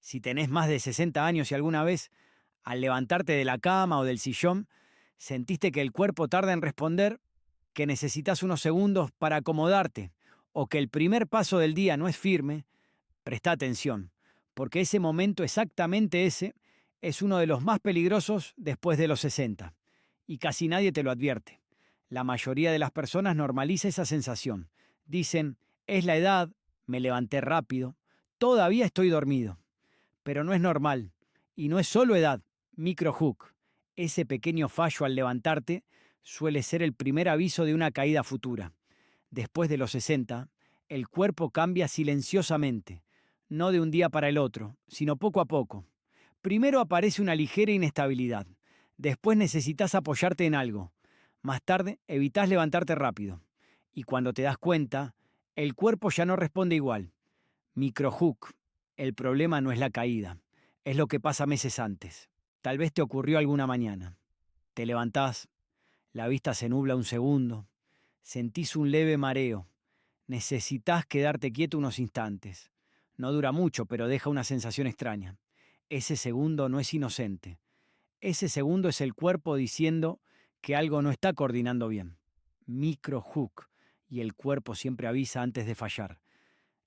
Si tenés más de 60 años y alguna vez, al levantarte de la cama o del sillón, sentiste que el cuerpo tarda en responder, que necesitas unos segundos para acomodarte, o que el primer paso del día no es firme, presta atención, porque ese momento, exactamente ese, es uno de los más peligrosos después de los 60, y casi nadie te lo advierte. La mayoría de las personas normaliza esa sensación. Dicen, es la edad, me levanté rápido, todavía estoy dormido. Pero no es normal. Y no es solo edad, microhook. Ese pequeño fallo al levantarte suele ser el primer aviso de una caída futura. Después de los 60, el cuerpo cambia silenciosamente, no de un día para el otro, sino poco a poco. Primero aparece una ligera inestabilidad, después necesitas apoyarte en algo. Más tarde evitas levantarte rápido. Y cuando te das cuenta, el cuerpo ya no responde igual. Microhook. El problema no es la caída, es lo que pasa meses antes. Tal vez te ocurrió alguna mañana. Te levantás, la vista se nubla un segundo, sentís un leve mareo, necesitas quedarte quieto unos instantes. No dura mucho, pero deja una sensación extraña. Ese segundo no es inocente. Ese segundo es el cuerpo diciendo que algo no está coordinando bien. Microhook. Y el cuerpo siempre avisa antes de fallar.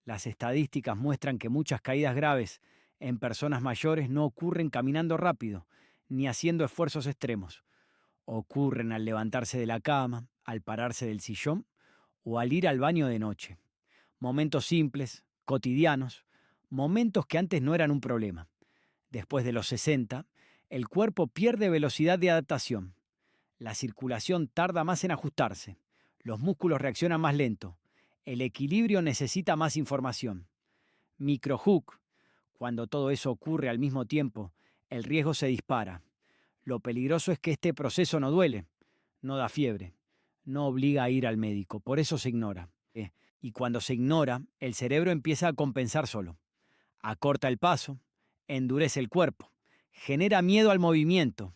Las estadísticas muestran que muchas caídas graves en personas mayores no ocurren caminando rápido, ni haciendo esfuerzos extremos. Ocurren al levantarse de la cama, al pararse del sillón o al ir al baño de noche. Momentos simples, cotidianos, momentos que antes no eran un problema. Después de los 60, el cuerpo pierde velocidad de adaptación. La circulación tarda más en ajustarse. Los músculos reaccionan más lento. El equilibrio necesita más información. Microhook. Cuando todo eso ocurre al mismo tiempo, el riesgo se dispara. Lo peligroso es que este proceso no duele, no da fiebre, no obliga a ir al médico, por eso se ignora. Y cuando se ignora, el cerebro empieza a compensar solo. Acorta el paso, endurece el cuerpo, genera miedo al movimiento.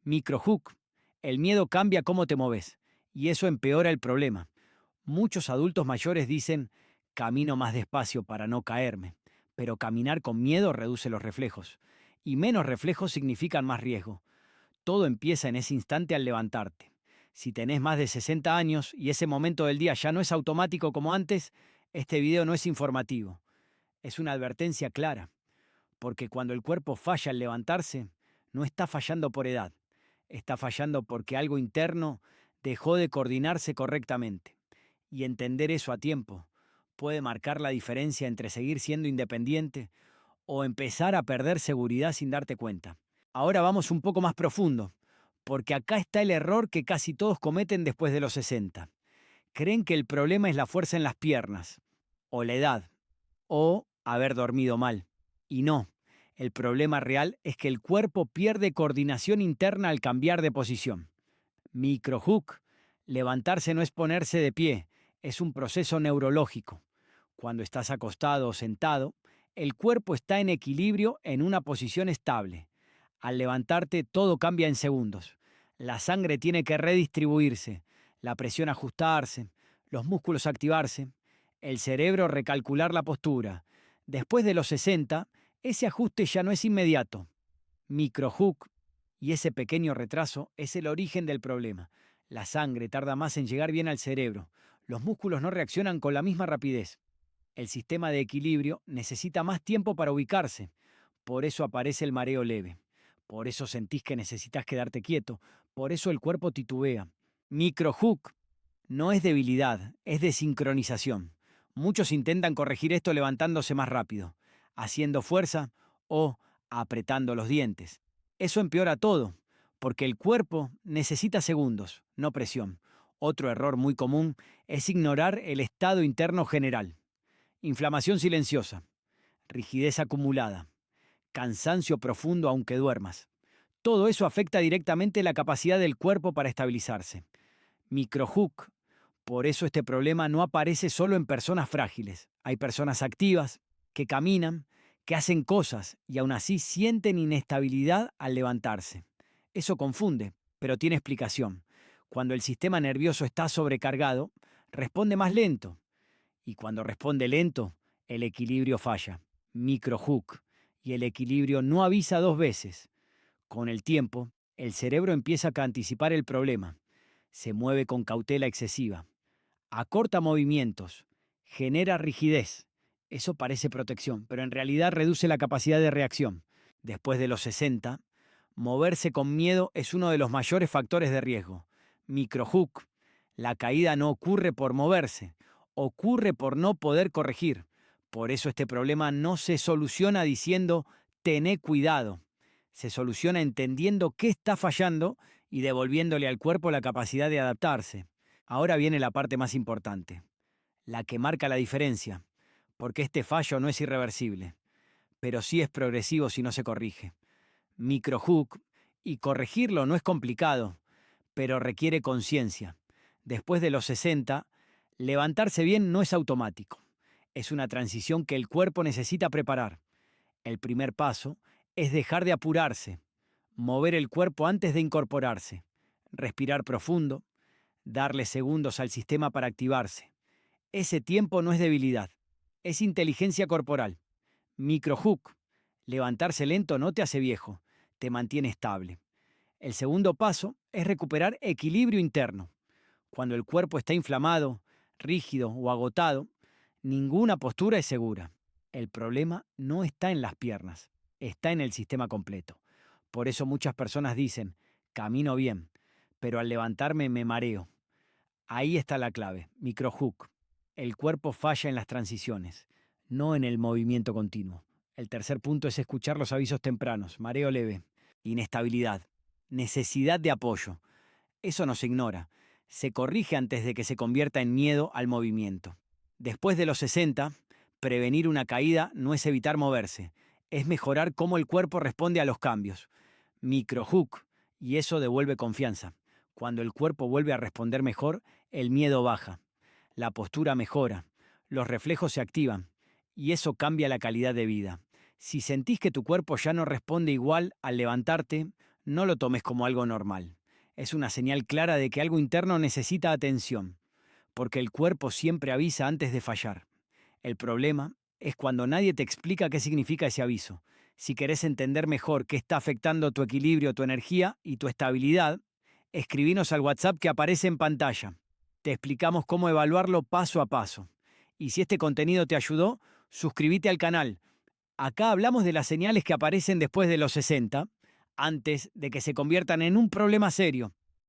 Microhook. El miedo cambia cómo te moves, y eso empeora el problema. Muchos adultos mayores dicen, camino más despacio para no caerme, pero caminar con miedo reduce los reflejos, y menos reflejos significan más riesgo. Todo empieza en ese instante al levantarte. Si tenés más de 60 años y ese momento del día ya no es automático como antes, este video no es informativo. Es una advertencia clara, porque cuando el cuerpo falla al levantarse, no está fallando por edad, está fallando porque algo interno dejó de coordinarse correctamente. Y entender eso a tiempo puede marcar la diferencia entre seguir siendo independiente o empezar a perder seguridad sin darte cuenta. Ahora vamos un poco más profundo, porque acá está el error que casi todos cometen después de los 60. Creen que el problema es la fuerza en las piernas, o la edad, o haber dormido mal. Y no, el problema real es que el cuerpo pierde coordinación interna al cambiar de posición. Microhook. Levantarse no es ponerse de pie, es un proceso neurológico. Cuando estás acostado o sentado, el cuerpo está en equilibrio en una posición estable. Al levantarte, todo cambia en segundos. La sangre tiene que redistribuirse, la presión ajustarse, los músculos activarse, el cerebro recalcular la postura. Después de los 60, ese ajuste ya no es inmediato. Microhook. Y ese pequeño retraso es el origen del problema. La sangre tarda más en llegar bien al cerebro. Los músculos no reaccionan con la misma rapidez. El sistema de equilibrio necesita más tiempo para ubicarse. Por eso aparece el mareo leve. Por eso sentís que necesitas quedarte quieto. Por eso el cuerpo titubea. Microhook no es debilidad, es desincronización. Muchos intentan corregir esto levantándose más rápido, haciendo fuerza o apretando los dientes. Eso empeora todo, porque el cuerpo necesita segundos, no presión. Otro error muy común es ignorar el estado interno general. Inflamación silenciosa, rigidez acumulada, cansancio profundo aunque duermas. Todo eso afecta directamente la capacidad del cuerpo para estabilizarse. Microhook. Por eso este problema no aparece solo en personas frágiles. Hay personas activas, que caminan, que hacen cosas y aún así sienten inestabilidad al levantarse. Eso confunde, pero tiene explicación. Cuando el sistema nervioso está sobrecargado, responde más lento. Y cuando responde lento, el equilibrio falla. Microhook. y el equilibrio no avisa dos veces. Con el tiempo, el cerebro empieza a anticipar el problema. Se mueve con cautela excesiva. Acorta movimientos. Genera rigidez. Eso parece protección, pero en realidad reduce la capacidad de reacción. Después de los 60, moverse con miedo es uno de los mayores factores de riesgo. Microhook. La caída no ocurre por moverse, ocurre por no poder corregir. Por eso este problema no se soluciona diciendo tené cuidado. Se soluciona entendiendo qué está fallando y devolviéndole al cuerpo la capacidad de adaptarse. Ahora viene la parte más importante, la que marca la diferencia, porque este fallo no es irreversible, pero sí es progresivo si no se corrige. Microhook, y corregirlo no es complicado, pero requiere conciencia. Después de los 60, levantarse bien no es automático. Es una transición que el cuerpo necesita preparar. El primer paso es dejar de apurarse, mover el cuerpo antes de incorporarse, respirar profundo, darle segundos al sistema para activarse. Ese tiempo no es debilidad, es inteligencia corporal. Microhook, levantarse lento no te hace viejo, te mantiene estable. El segundo paso es recuperar equilibrio interno. Cuando el cuerpo está inflamado, rígido o agotado, ninguna postura es segura. El problema no está en las piernas, está en el sistema completo. Por eso muchas personas dicen, camino bien, pero al levantarme me mareo. Ahí está la clave, microhook. El cuerpo falla en las transiciones, no en el movimiento continuo. El tercer punto es escuchar los avisos tempranos, mareo leve, inestabilidad, necesidad de apoyo. Eso no se ignora, se corrige antes de que se convierta en miedo al movimiento. Después de los 60, prevenir una caída no es evitar moverse, es mejorar cómo el cuerpo responde a los cambios. Microhook, y eso devuelve confianza. Cuando el cuerpo vuelve a responder mejor, el miedo baja, la postura mejora, los reflejos se activan, y eso cambia la calidad de vida. Si sentís que tu cuerpo ya no responde igual al levantarte, no lo tomes como algo normal. Es una señal clara de que algo interno necesita atención, porque el cuerpo siempre avisa antes de fallar. El problema es cuando nadie te explica qué significa ese aviso. Si querés entender mejor qué está afectando tu equilibrio, tu energía y tu estabilidad, escribinos al WhatsApp que aparece en pantalla. Te explicamos cómo evaluarlo paso a paso. Y si este contenido te ayudó, suscríbete al canal. Acá hablamos de las señales que aparecen después de los 60, antes de que se conviertan en un problema serio.